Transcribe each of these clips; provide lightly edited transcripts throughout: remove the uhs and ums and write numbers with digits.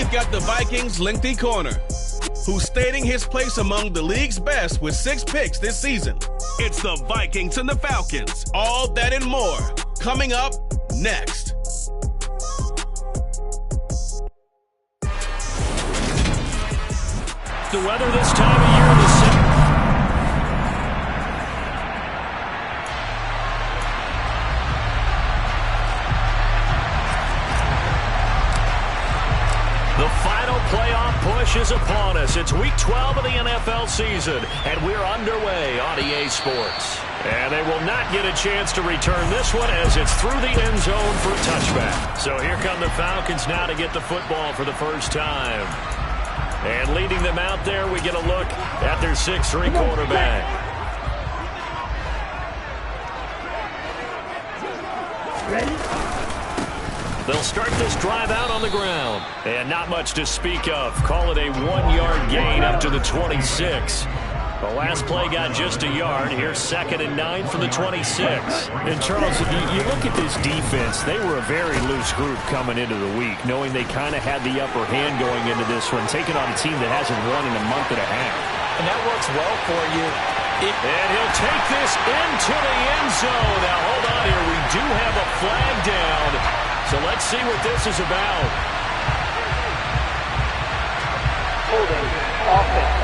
We've got the Vikings' lengthy corner, who's stating his place among the league's best with 6 picks this season. It's the Vikings and the Falcons. All that and more coming up next. The weather this time of year, the final playoff push is upon us. It's week 12 of the NFL season, and we're underway on EA Sports. And they will not get a chance to return this one as it's through the end zone for a touchback. So here come the Falcons now to get the football for the first time. And leading them out there, we get a look at their 6'3" quarterback. Ready? They'll start this drive out on the ground. And not much to speak of. Call it a 1-yard gain up to the 26. The last play got just a yard. Here's 2nd and 9 from the 26. And Charles, if you look at this defense, they were a very loose group coming into the week, knowing they kind of had the upper hand going into this one, taking on a team that hasn't won in a month and a half. And that works well for you. And he'll take this into the end zone. Now, hold on here. We do have a flag down. So let's see what this is about. Holding. Offense.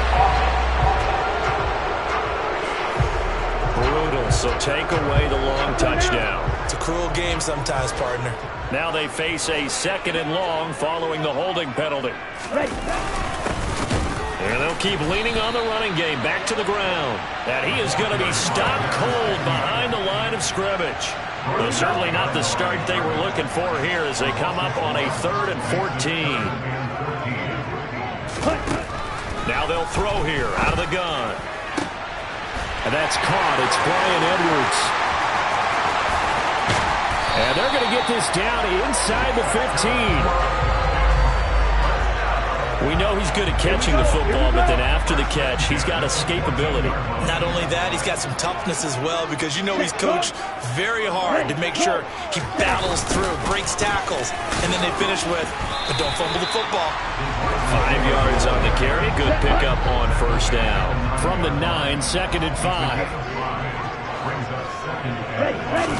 Brutal, so take away the long touchdown. It's a cruel game sometimes, partner. Now they face a 2nd and long following the holding penalty. Ready. And they'll keep leaning on the running game back to the ground. And he is going to be stopped cold behind the line of scrimmage. Though certainly not the start they were looking for here as they come up on a 3rd and 14. Now they'll throw here out of the gun. And that's caught. It's Brian Edwards. And they're going to get this down inside the 15. We know he's good at catching the football, but then after the catch, he's got escapability. Not only that, he's got some toughness as well, because you know he's coached very hard to make sure he battles through, breaks tackles, and then they finish with, but don't fumble the football. 5 yards on the carry. Good pickup on 1st down. From the 9, 2nd and 5. Ready.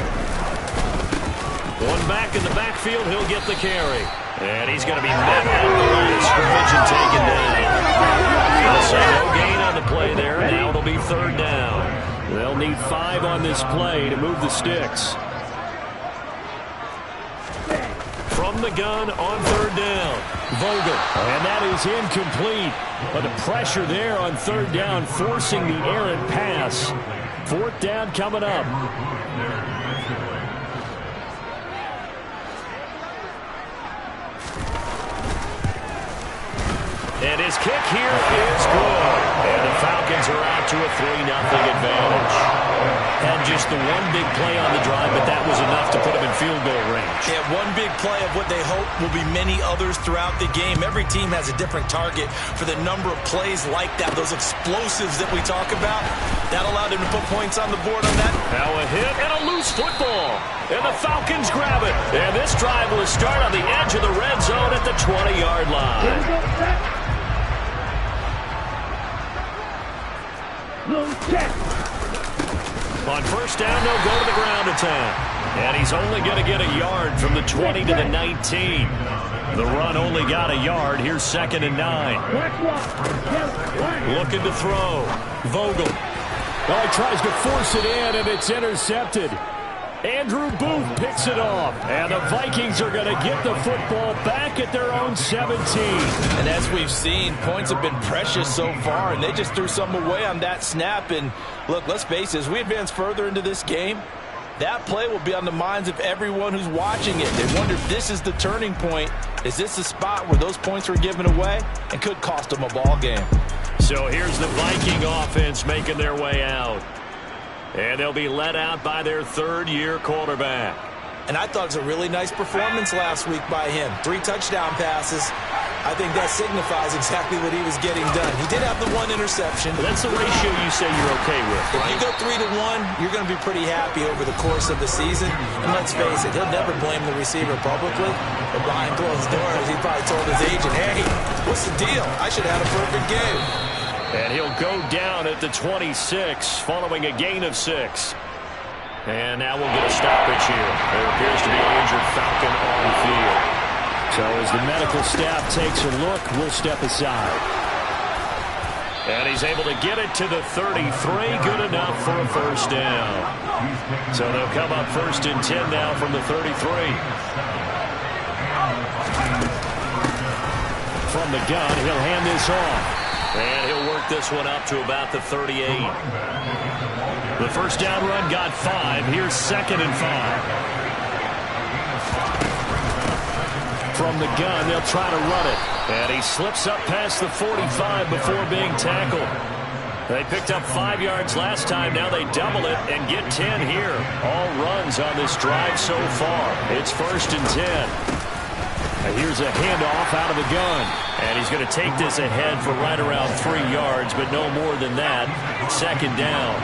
One back in the backfield, he'll get the carry. And he's going to be met at the line of scrimmage and taken down. So no gain on the play there. Now it'll be 3rd down. They'll need 5 on this play to move the sticks. From the gun on 3rd down. Vogel. And that is incomplete. But the pressure there on 3rd down, forcing the errant pass. 4th down coming up. And his kick here is good. And the Falcons are out to a 3-0 advantage. And just the one big play on the drive, but that was enough to put them in field goal range. Yeah, one big play of what they hope will be many others throughout the game. Every team has a different target for the number of plays like that, those explosives that we talk about. That allowed them to put points on the board on that. Now a hit and a loose football. And the Falcons grab it. And this drive will start on the edge of the red zone at the 20-yard line. On 1st down, they'll go to the ground attack. And he's only going to get a yard from the 20 to the 19. The run only got a yard. Here's 2nd and 9. Looking to throw. Vogel. Oh, he tries to force it in, and it's intercepted. Andrew Booth picks it off. And the Vikings are going to get the football back at their own 17. And as we've seen, points have been precious so far, and they just threw some away on that snap. And look, let's face it, as we advance further into this game, that play will be on the minds of everyone who's watching it. They wonder if this is the turning point. Is this the spot where those points were given away and could cost them a ball game? So here's the Viking offense making their way out. And they'll be led out by their 3rd-year quarterback. And I thought it was a really nice performance last week by him. 3 touchdown passes. I think that signifies exactly what he was getting done. He did have the 1 interception. But that's the ratio you say you're okay with, right? If you go 3-to-1, you're going to be pretty happy over the course of the season. And let's face it, he'll never blame the receiver publicly. But behind closed doors, he probably told his agent, hey, What's the deal? I should have had a perfect game. And he'll go down at the 26 following a gain of 6. And now we'll get a stoppage here. There appears to be an injured Falcon on the field. So as the medical staff takes a look, we'll step aside. And he's able to get it to the 33. Good enough for a first down. So they'll come up 1st and 10 now from the 33. From the gun, he'll hand this off. And he'll work this one up to about the 38. The first down run got 5. Here's 2nd and 5. From the gun, they'll try to run it. And he slips up past the 45 before being tackled. They picked up 5 yards last time. Now they double it and get 10 here. All runs on this drive so far. It's 1st and 10. Here's a handoff out of the gun. And he's going to take this ahead for right around 3 yards, but no more than that. 2nd down.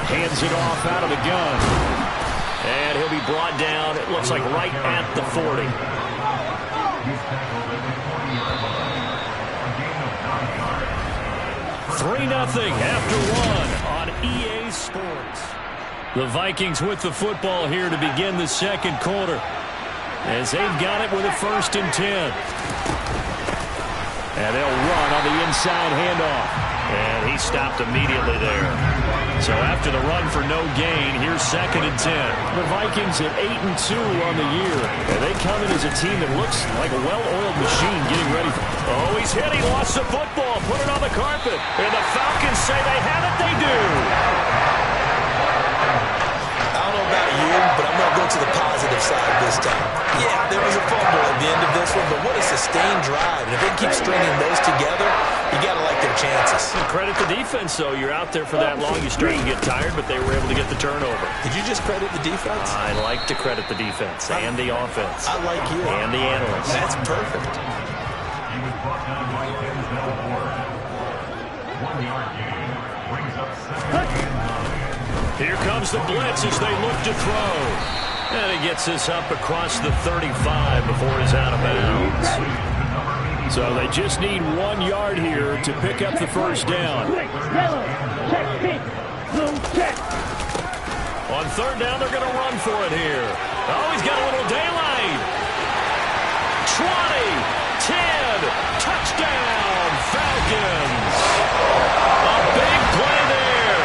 Hands it off out of the gun. And he'll be brought down, it looks like right at the 40. Three 0 after 1 on EA Sports. The Vikings with the football here to begin the 2nd quarter, as they've got it with a 1st and 10. And they'll run on the inside handoff. And he stopped immediately there. So after the run for no gain, here's 2nd and 10. The Vikings at 8-2 on the year. And they come in as a team that looks like a well-oiled machine getting ready. Oh, he's hit. He lost the football. Put it on the carpet. And the Falcons say they have it. They do. I don't know about you, but I'm going to go to the positive side this time. Yeah, there was a fumble at the end of this one, but what a sustained drive. And if they keep stringing those together, you got to like their chances. Credit the defense, though. You're out there for that long. You start to get tired, but they were able to get the turnover. Did you just credit the defense? I like to credit the defense and the offense. I like you. And the analysts. That's perfect. Here comes the blitz as they look to throw. And he gets this up across the 35 before he's out of bounds. So they just need 1 yard here to pick up the first down. On 3rd down, they're going to run for it here. Oh, he's got a little daylight. 20, 10, touchdown, Falcons. A big play there.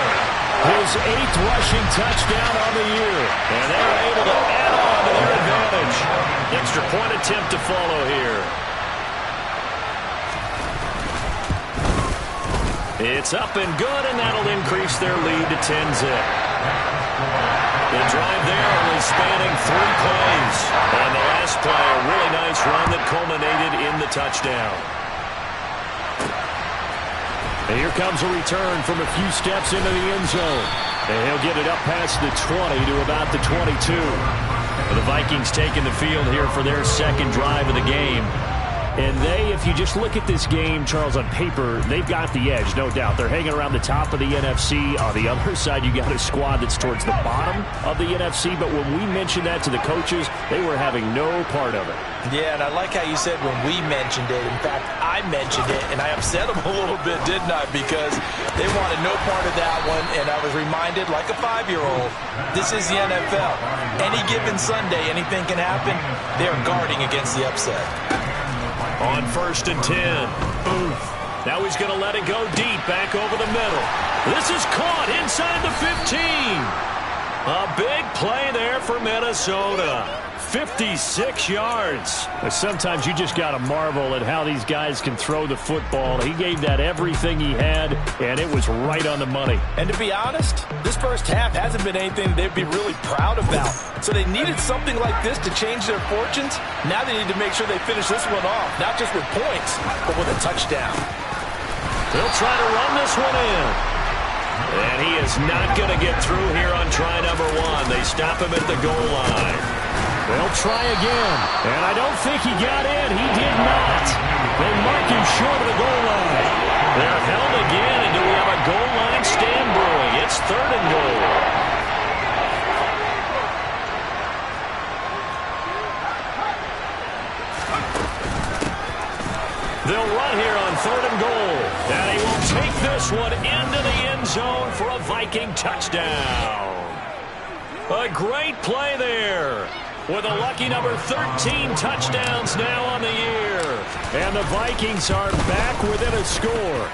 His 8th rushing touchdown on the year. And they're able to add on to their advantage. Extra point attempt to follow here. It's up and good, and that'll increase their lead to 10-zip. The drive there only spanning 3 plays. And the last play, a really nice run that culminated in the touchdown. And here comes a return from a few steps into the end zone. And he'll get it up past the 20 to about the 22. The Vikings taking the field here for their 2nd drive of the game. And they, if you just look at this game, Charles, on paper, they've got the edge, no doubt. They're hanging around the top of the NFC. On the other side, you got a squad that's towards the bottom of the NFC. But when we mentioned that to the coaches, they were having no part of it. Yeah, and I like how you said when we mentioned it. In fact, I mentioned it, and I upset them a little bit, didn't I? Because they wanted no part of that one, and I was reminded, like a 5-year-old, this is the NFL. Any given Sunday, anything can happen. They're guarding against the upset. On 1st and 10. Oof. Now he's going to let it go deep back over the middle. This is caught inside the 15. A big play there for Minnesota. 56 yards. Sometimes you just got to marvel at how these guys can throw the football. He gave that everything he had, and it was right on the money. And to be honest, this first half hasn't been anything they'd be really proud about. So they needed something like this to change their fortunes. Now they need to make sure they finish this one off, not just with points, but with a touchdown. They'll try to run this one in. And he is not going to get through here on try number 1. They stop him at the goal line. They'll try again. And I don't think he got in. He did not. They mark him short of the goal line. They're held again. And do we have a goal line stand brewing? It's 3rd and goal. They'll run here on 3rd and goal. And he will take this one into the end zone for a Viking touchdown. A great play there. With a lucky number 13 touchdowns now on the year. And the Vikings are back within a score.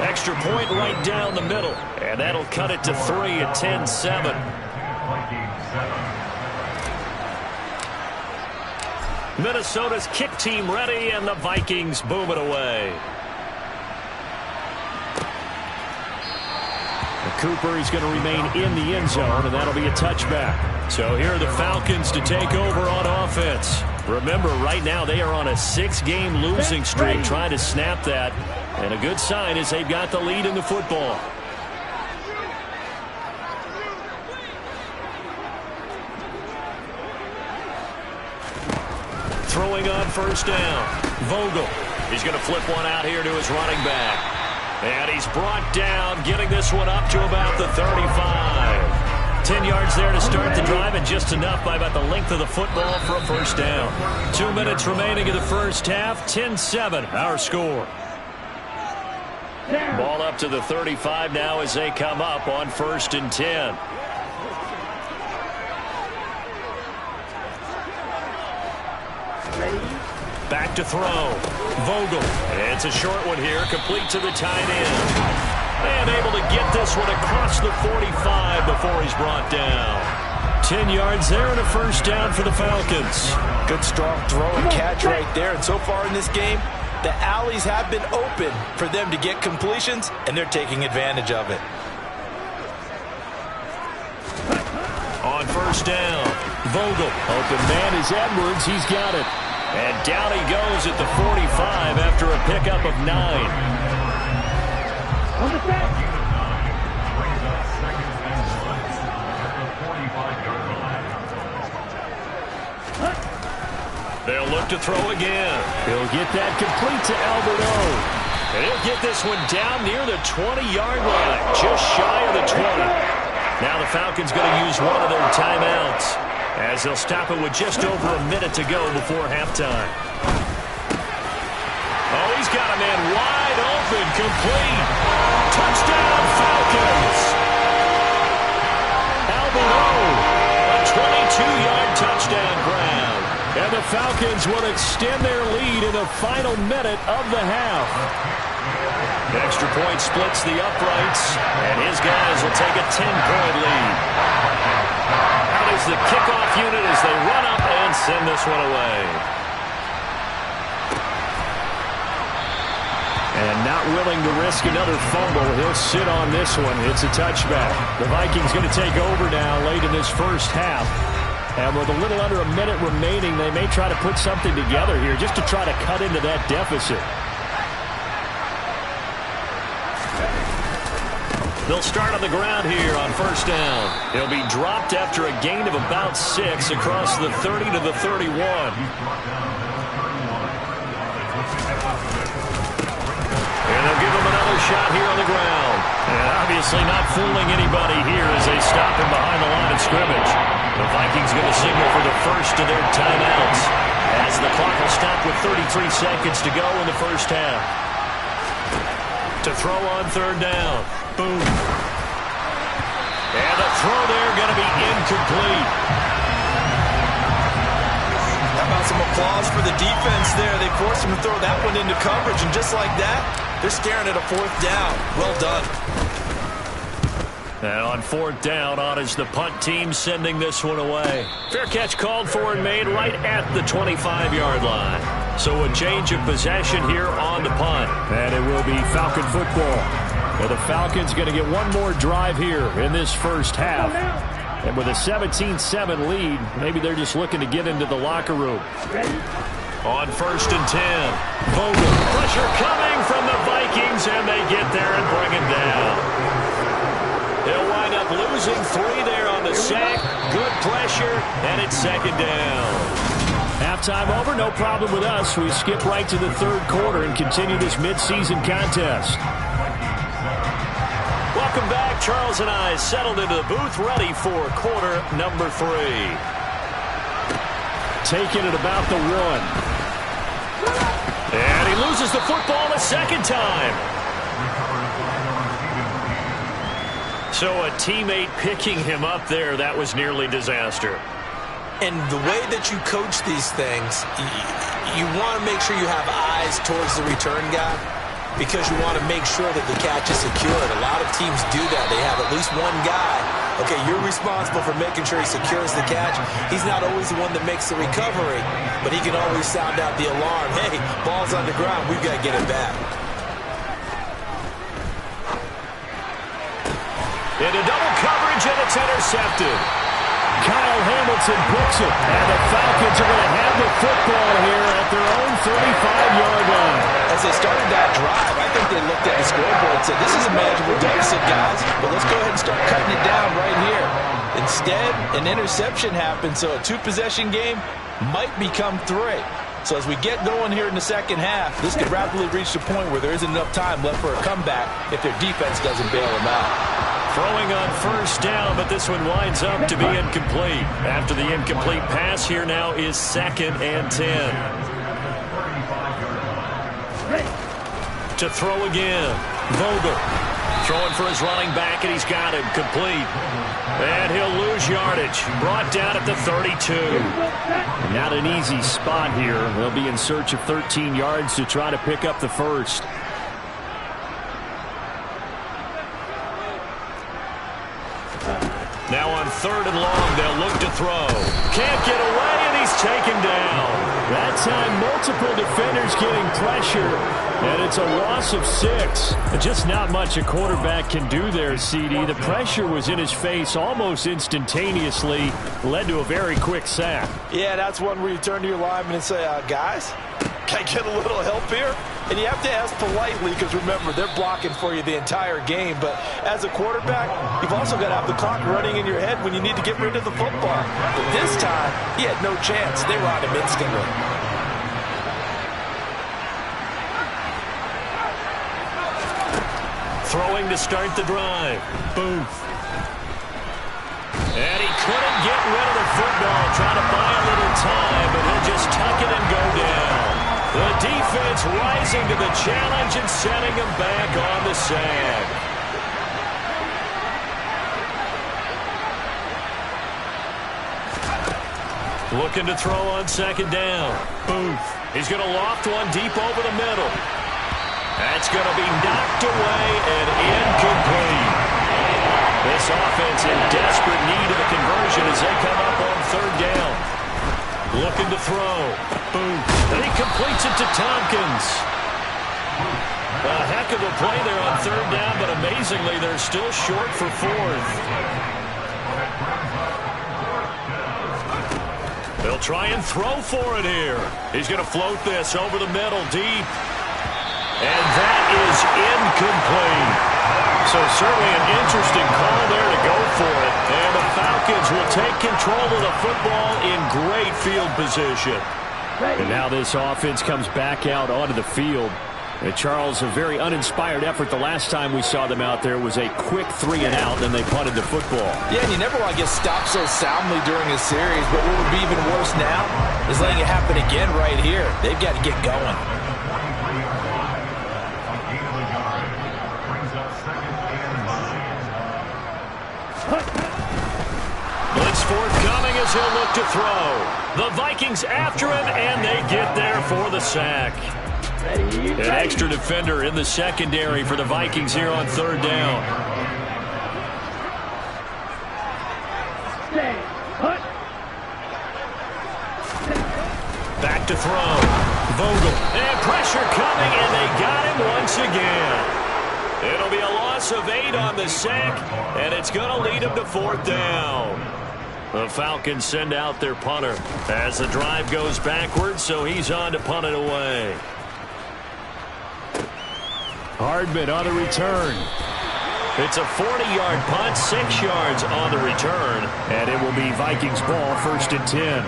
Extra point right down the middle. And that'll cut it to 3 at 10-7. Minnesota's kick team ready, and the Vikings boom it away. Cooper is going to remain in the end zone, and that'll be a touchback. So here are the Falcons to take over on offense. Remember, right now they are on a 6-game losing streak, trying to snap that. And a good sign is they've got the lead in the football. Throwing on 1st down. Vogel. He's going to flip one out here to his running back. And he's brought down, getting this one up to about the 35. 10 yards there to start the drive, and just enough by about the length of the football for a 1st down. 2 minutes remaining in the first half. 10-7, our score. Ball up to the 35 now as they come up on 1st and 10. Back to throw. Vogel. It's a short one here, complete to the tight end. And able to get this one across the 45 before he's brought down. 10 yards there and a 1st down for the Falcons. Good strong throw and catch right there. And so far in this game, the alleys have been open for them to get completions, and they're taking advantage of it. On 1st down, Vogel. Open man is Edwards. He's got it. And down he goes at the 45 after a pickup of 9. They'll look to throw again. He'll get that complete to Alberto. And he'll get this one down near the 20-yard line, just shy of the 20. Now the Falcons going to use one of their timeouts, as they'll stop it with just over a minute to go before halftime. Oh, he's got a man wide open, complete. Touchdown, Falcons. Alberto, a 22-yard touchdown grab. And the Falcons will extend their lead in the final minute of the half. The extra point splits the uprights, and his guys will take a 10-point lead. Is the kickoff unit as they run up and send this one away. And not willing to risk another fumble, he'll sit on this one. It's a touchback. The Vikings going to take over now late in this first half. And with a little under a minute remaining, they may try to put something together here just to try to cut into that deficit. They'll start on the ground here on 1st down. He'll be dropped after a gain of about 6 across the 30 to the 31. And they'll give him another shot here on the ground. And obviously not fooling anybody here as they stop him behind the line of scrimmage. The Vikings going to signal for the first of their timeouts, as the clock will stop with 33 seconds to go in the first half. To throw on 3rd down. Boom. And the throw there going to be incomplete. How about some applause for the defense there? They forced him to throw that one into coverage, and just like that, they're staring at a 4th down. Well done. And on 4th down, on is the punt team sending this one away. Fair catch called for and made right at the 25-yard line. So a change of possession here on the punt. And it will be Falcon football. And the Falcons going to get one more drive here in this first half. And with a 17-7 lead, maybe they're just looking to get into the locker room. On 1st and 10, Vogel. Pressure coming from the Vikings, and they get there and bring him down. They'll wind up losing 3 there on the sack. Good pressure, and it's 2nd down. Halftime over, no problem with us. We skip right to the 3rd quarter and continue this midseason contest. Welcome back. Charles and I settled into the booth, ready for quarter number 3. Taking it about the 1. And he loses the football the second time. So a teammate picking him up there, that was nearly disaster. And the way that you coach these things, you want to make sure you have eyes towards the return guy because you want to make sure that the catch is secured. A lot of teams do that. They have at least one guy. Okay, you're responsible for making sure he secures the catch. He's not always the one that makes the recovery, but he can always sound out the alarm. Hey, ball's on the ground. We've got to get it back. Into double coverage, and it's intercepted. Kyle Hamilton books it, and the Falcons are going to have the football here at their own 35-yard line. As they started that drive, I think they looked at the scoreboard and said, this is a manageable deficit, guys, but let's go ahead and start cutting it down right here. Instead, an interception happened, so a two-possession game might become three. So as we get going here in the second half, this could rapidly reach the point where there isn't enough time left for a comeback if their defense doesn't bail them out. Throwing on first down, but this one winds up to be incomplete. After the incomplete pass, here now is 2nd and 10. To throw again. Vogel throwing for his running back, and he's got him complete. And he'll lose yardage. Brought down at the 32. Not an easy spot here. They'll be in search of 13 yards to try to pick up the first. Now on 3rd and long, they'll look to throw. Can't get away, and he's taken down. That time, multiple defenders getting pressure, and it's a loss of 6. Just not much a quarterback can do there, CD. The pressure was in his face almost instantaneously, led to a very quick sack. Yeah, that's one where you turn to your lineman and say, guys, can I get a little help here? And you have to ask politely because, remember, they're blocking for you the entire game. But as a quarterback, you've also got to have the clock running in your head when you need to get rid of the football. But this time, he had no chance. They were on him instantly. Throwing to start the drive. Booth. And he couldn't get rid of the football, trying to buy a little time, but he'll just tuck it and go down. The defense rising to the challenge and setting him back on the sag. Looking to throw on 2nd down. Booth. He's going to loft one deep over the middle. That's going to be knocked away and incomplete. This offense in desperate need of a conversion as they come up on 3rd down. Looking to throw. Boom. And he completes it to Tompkins. A heck of a play there on 3rd down, but amazingly, they're still short for 4th. They'll try and throw for it here. He's going to float this over the middle deep. And that is incomplete. So certainly an interesting call there to go for it. And the Falcons will take control of the football in great field position. And now this offense comes back out onto the field. And Charles, a very uninspired effort the last time we saw them out there was a quick 3-and-out, and they punted the football. Yeah, and you never want to get stopped so soundly during a series, but what would be even worse now is letting it happen again right here. They've got to get going. Blitz forthcoming as he'll look to throw. The Vikings after him, and they get there for the sack. An extra defender in the secondary for the Vikings here on 3rd down. Back to throw. Vogel. And pressure coming, and they got him once again. It'll be a loss of 8 on the sack, and it's going to lead him to 4th down. The Falcons send out their punter as the drive goes backwards, so he's on to punt it away. Hardman on the return. It's a 40-yard punt, 6 yards on the return, and it will be Vikings ball, 1st and 10.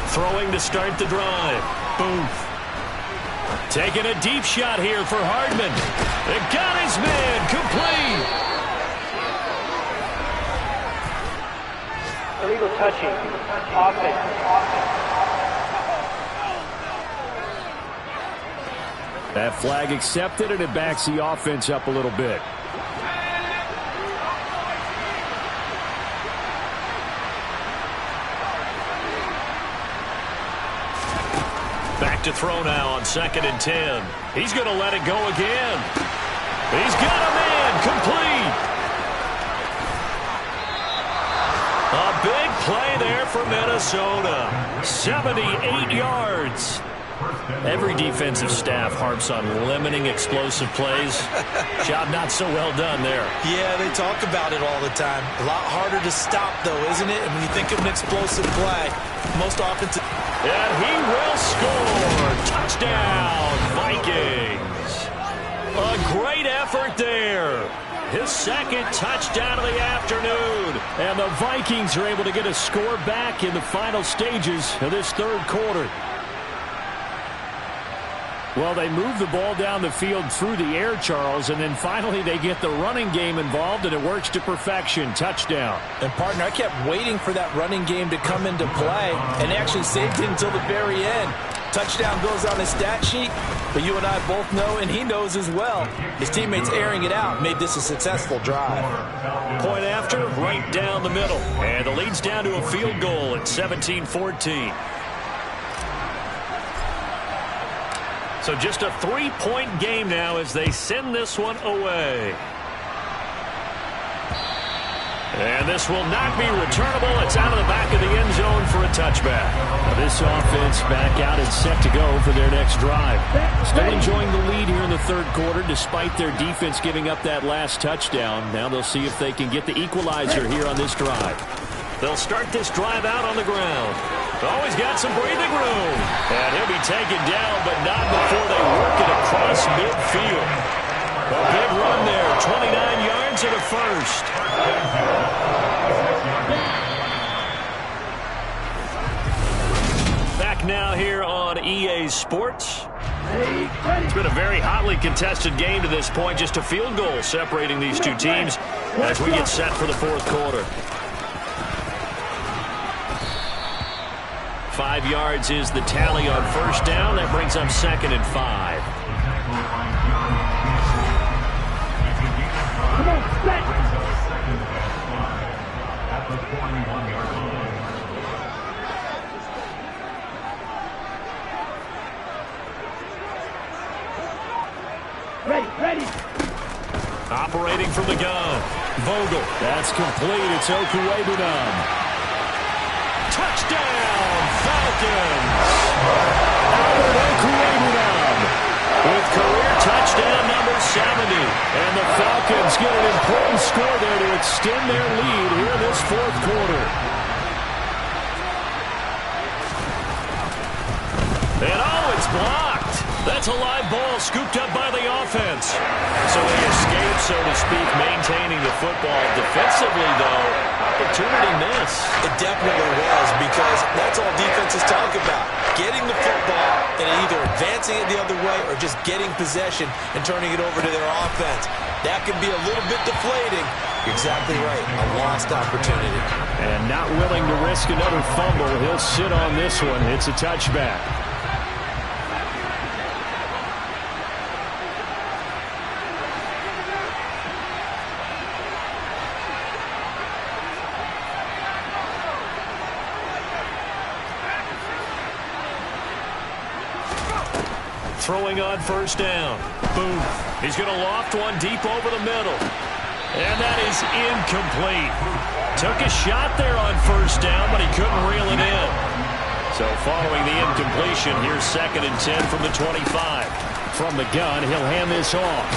Throwing to start the drive. Booth. Taking a deep shot here for Hardman. It got his man complete. Illegal touching. Offense. That flag accepted, and it backs the offense up a little bit. Back to throw now on 2nd and 10. He's going to let it go again. He's got a man complete. A big play there for Minnesota. 78 yards. Every defensive staff harps on limiting explosive plays. Job not so well done there. Yeah, they talk about it all the time. A lot harder to stop, though, isn't it? And when you think of an explosive play, most offensive... And he will score. Touchdown, Vikings. A great effort there. His 2nd touchdown of the afternoon. And the Vikings are able to get a score back in the final stages of this 3rd quarter. Well, they move the ball down the field through the air, Charles, and then finally they get the running game involved, and it works to perfection. Touchdown. And, partner, I kept waiting for that running game to come into play and actually saved it until the very end. Touchdown goes on his stat sheet, but you and I both know, and he knows as well, his teammates airing it out made this a successful drive. Point after, right down the middle. And the lead's down to a field goal at 17-14. So just a 3-point game now as they send this one away. And this will not be returnable. It's out of the back of the end zone for a touchback. Now this offense back out and set to go for their next drive. Still enjoying the lead here in the 3rd quarter despite their defense giving up that last touchdown. Now they'll see if they can get the equalizer here on this drive. They'll start this drive out on the ground. Always got some breathing room. And he'll be taken down, but not before they work it across midfield. A big run there, 29 yards and a first. Back now here on EA Sports. It's been a very hotly contested game to this point. Just a field goal separating these two teams as we get set for the 4th quarter. 5 yards is the tally on 1st down. That brings up 2nd and 5. Ready. Operating from the gun. Vogel. That's complete. It's Okuwebunam. Touchdown, Falcons! Albert Okuwebunam with career touchdown number 70. And the Falcons get an important score there to extend their lead here in this 4th quarter. And it's blocked. That's a live ball scooped up by the offense. So they escape, so to speak, maintaining the football. Defensively, though, opportunity miss. It definitely was, because that's all defenses talk about. Getting the football and either advancing it the other way or just getting possession and turning it over to their offense. That can be a little bit deflating. You're exactly right. A lost opportunity. And not willing to risk another fumble. He'll sit on this one. It's a touchback. Throwing on 1st down. Boom. He's going to loft one deep over the middle. And that is incomplete. Took a shot there on 1st down, but he couldn't reel it in. So following the incompletion, here's 2nd and 10 from the 25. From the gun, he'll hand this off.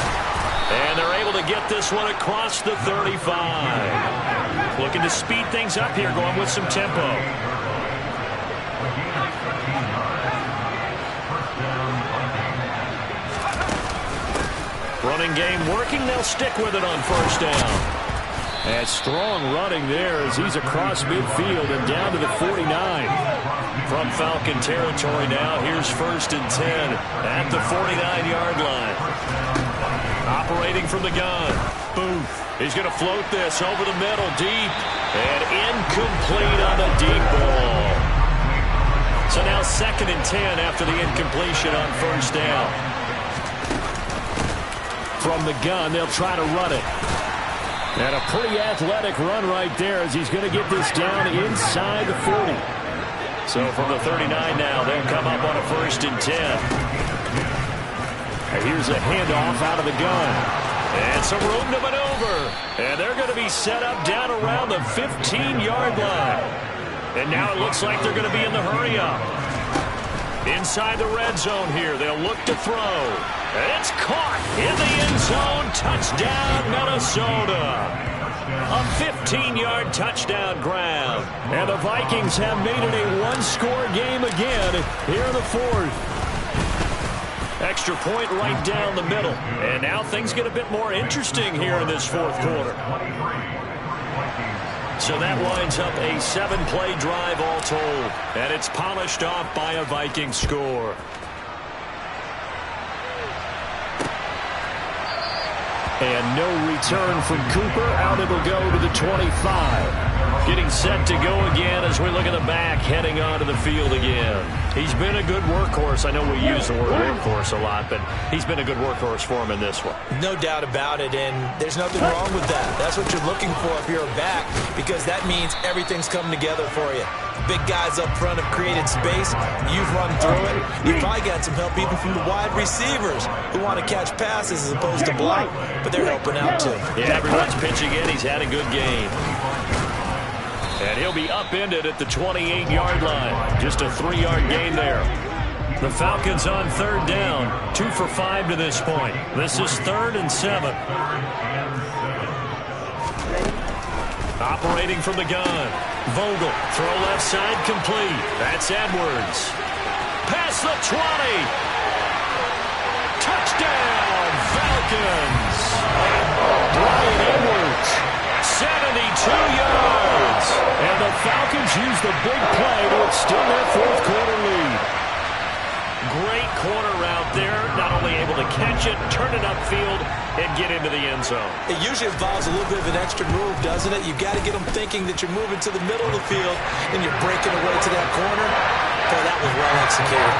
And they're able to get this one across the 35. Looking to speed things up here, going with some tempo. Running game working. They'll stick with it on 1st down. And strong running there as he's across midfield and down to the 49. From Falcon territory now, here's 1st and 10 at the 49-yard line. Operating from the gun. Booth. He's going to float this over the middle, deep, and incomplete on the deep ball. So now 2nd and 10 after the incompletion on 1st down. From the gun, they'll try to run it. And a pretty athletic run right there as he's going to get this down inside the 40. So from the 39 now, they'll come up on a 1st and 10. And here's a handoff out of the gun. And some room to maneuver. And they're going to be set up down around the 15-yard line. And now it looks like they're going to be in the hurry-up. Inside the red zone here, they'll look to throw. And it's caught in the end zone. Touchdown, Minnesota. A 15-yard touchdown grab. And the Vikings have made it a one-score game again here in the 4th. Extra point right down the middle. And now things get a bit more interesting here in this 4th quarter. So that winds up a 7-play drive all told. And it's polished off by a Viking score. And no return from Cooper. Out it'll go to the 25. Getting set to go again as we look at the back, heading onto the field again. He's been a good workhorse. I know we use the word workhorse a lot, but he's been a good workhorse for him in this one. No doubt about it, and there's nothing wrong with that. That's what you're looking for if you're a back, because that means everything's coming together for you. Big guys up front have created space. You've run through it. You've probably got some help even from the wide receivers who want to catch passes as opposed to block, but they're helping out too. Yeah, everyone's pitching in. He's had a good game. And he'll be upended at the 28-yard line. Just a 3-yard gain there. The Falcons on 3rd down. 2 for 5 to this point. This is 3rd and 7. Operating from the gun. Vogel, throw left side complete. That's Edwards. Past the 20. Touchdown, Falcons. Brian Edwards, 72 yards. And the Falcons use the big play to extend their 4th quarter lead. Great corner route there. Not only able to catch it, turn it upfield, and get into the end zone. It usually involves a little bit of an extra move, doesn't it? You've got to get them thinking that you're moving to the middle of the field and you're breaking away to that corner. Boy, that was well executed.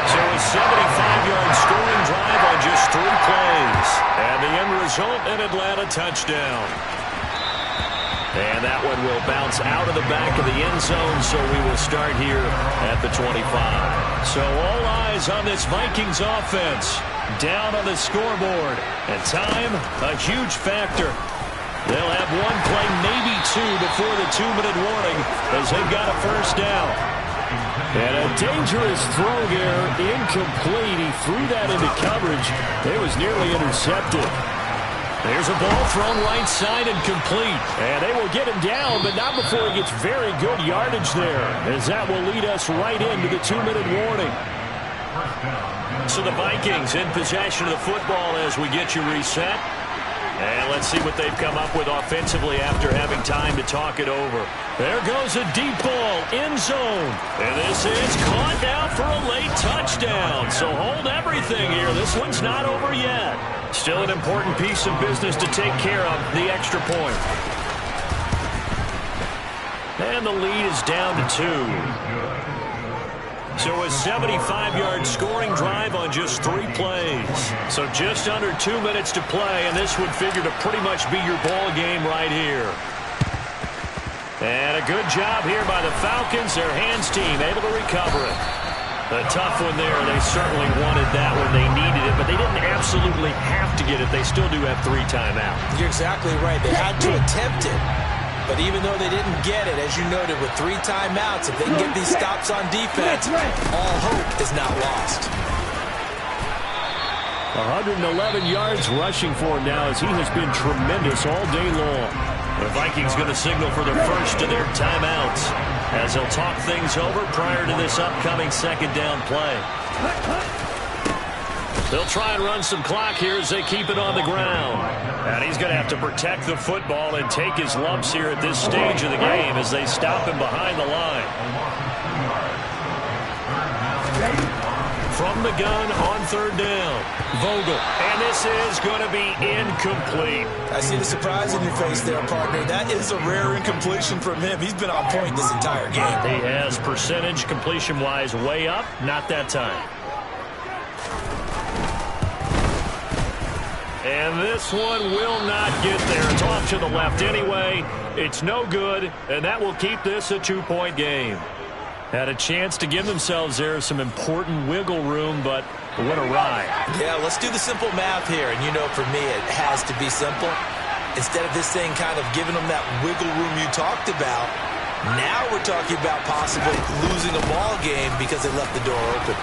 So a 75-yard scoring drive on just 3 plays. And the end result, an Atlanta touchdown. And that one will bounce out of the back of the end zone, so we will start here at the 25. So all eyes on this Vikings offense. Down on the scoreboard. And time, a huge factor. They'll have 1 play, maybe 2, before the 2-minute warning as they've got a 1st down. And a dangerous throw there, incomplete. He threw that into coverage. It was nearly intercepted. There's a ball thrown right side and complete. And they will get him down, but not before he gets very good yardage there, as that will lead us right into the 2-minute warning. So the Vikings in possession of the football as we get you reset. And let's see what they've come up with offensively after having time to talk it over. There goes a deep ball, end zone. And this is caught now for a late touchdown. So hold everything here. This one's not over yet. Still an important piece of business to take care of, the extra point. And the lead is down to 2. So a 75-yard scoring drive on just 3 plays. So just under 2 minutes to play, and this would figure to pretty much be your ball game right here. And a good job here by the Falcons. Their hands team able to recover it. A tough one there. They certainly wanted that when they needed it, but they didn't absolutely have to get it. They still do have 3 timeouts. You're exactly right. They had to attempt it. But even though they didn't get it, as you noted, with 3 timeouts, if they can get these stops on defense, all hope is not lost. 111 yards rushing for him now as he has been tremendous all day long. The Vikings going to signal for the first of their timeouts as they'll talk things over prior to this upcoming 2nd down play. They'll try and run some clock here as they keep it on the ground. And he's going to have to protect the football and take his lumps here at this stage of the game as they stop him behind the line. From the gun on third down, Vogel. And this is going to be incomplete. I see the surprise in your face there, partner. That is a rare incompletion from him. He's been on point this entire game. He has percentage completion-wise way up. Not that time. And this one will not get there. It's off to the left anyway. It's no good, and that will keep this a 2-point game. Had a chance to give themselves there some important wiggle room, but what a ride. Yeah, let's do the simple math here. And you know, for me, it has to be simple. Instead of this thing kind of giving them that wiggle room you talked about, now we're talking about possibly losing a ball game because they left the door open.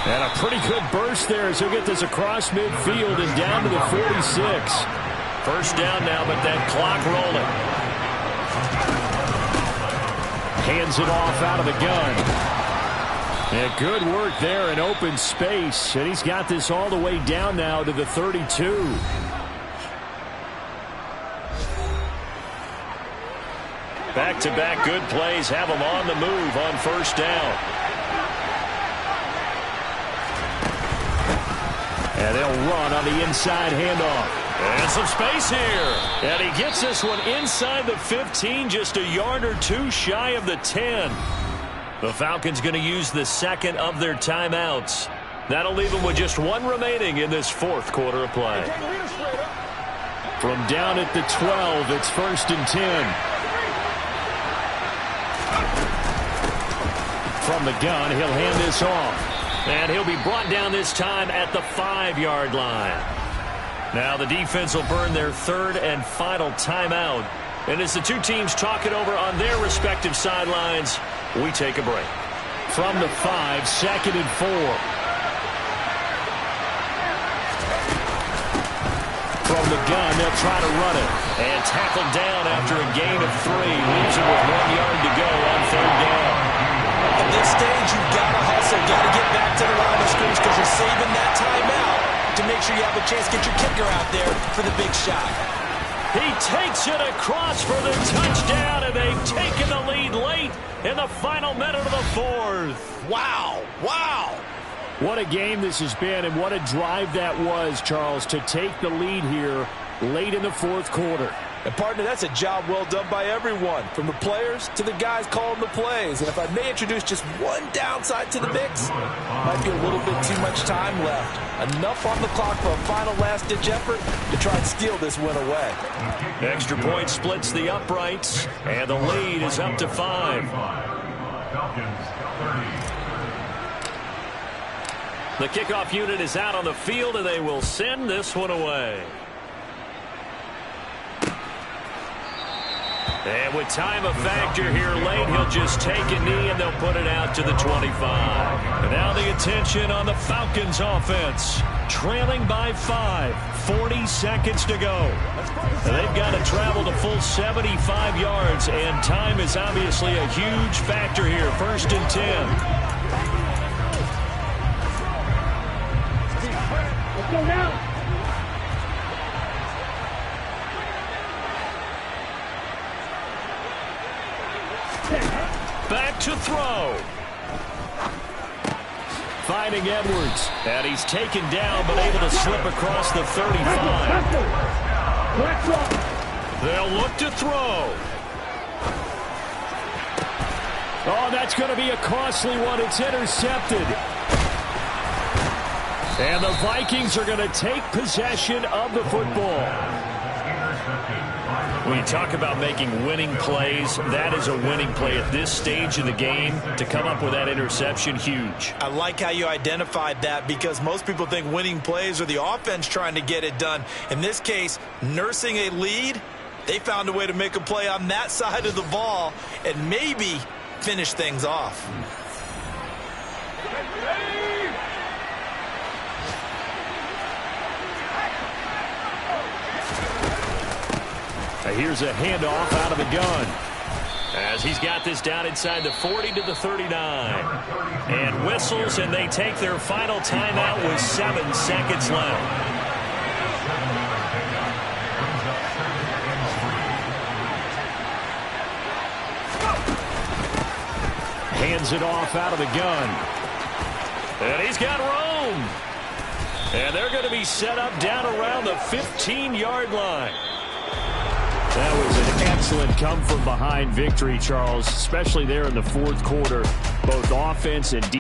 And a pretty good burst there as he'll get this across midfield and down to the 46. First down now, but that clock rolling. Hands it off out of the gun. Yeah, good work there in open space. And he's got this all the way down now to the 32. Back-to-back good plays have him on the move on first down. And they'll run on the inside handoff. And some space here. And he gets this one inside the 15, just a yard or two shy of the 10. The Falcons going to use the second of their timeouts. That'll leave them with just one remaining in this fourth quarter of play. From down at the 12, it's 1st and 10. From the gun, he'll hand this off. And he'll be brought down this time at the 5-yard line. Now the defense will burn their third and final timeout. And as the two teams talk it over on their respective sidelines, we take a break. From the 5, 2nd and 4. From the gun, they'll try to run it. And tackled down after a gain of 3. Leaves him with 1 yard to go on third down. At this stage, you've got to hustle, got to get back to the line of scrimmage because you're saving that timeout to make sure you have a chance to get your kicker out there for the big shot. He takes it across for the touchdown, and they've taken the lead late in the final minute of the fourth. Wow, wow. What a game this has been, and what a drive that was, Charles, to take the lead here late in the fourth quarter. And, partner, that's a job well done by everyone, from the players to the guys calling the plays. And if I may introduce just one downside to the mix, might be a little bit too much time left. Enough on the clock for a final last-ditch effort to try and steal this win away. Extra point splits the uprights, and the lead is up to 5. The kickoff unit is out on the field, and they will send this one away. And with time a factor here late, he'll just take a knee and they'll put it out to the 25. And now the attention on the Falcons offense. Trailing by 5, 40 seconds to go. And they've got to travel the full 75 yards, and time is obviously a huge factor here. 1st and 10. Let's go now. Back to throw. Finding Edwards. And he's taken down, but able to slip across the 35. They'll look to throw. Oh, that's going to be a costly one. It's intercepted. And the Vikings are going to take possession of the football. When you talk about making winning plays, that is a winning play at this stage of the game. To come up with that interception, huge. I like how you identified that, because most people think winning plays are the offense trying to get it done. In this case, nursing a lead, they found a way to make a play on that side of the ball and maybe finish things off. Here's a handoff out of the gun. as he's got this down inside the 40 to the 39. And whistles, and they take their final timeout with 7 seconds left. Hands it off out of the gun. And he's got room. And they're going to be set up down around the 15-yard line. That was an excellent come-from-behind victory, Charles, especially there in the fourth quarter. Both offense and defense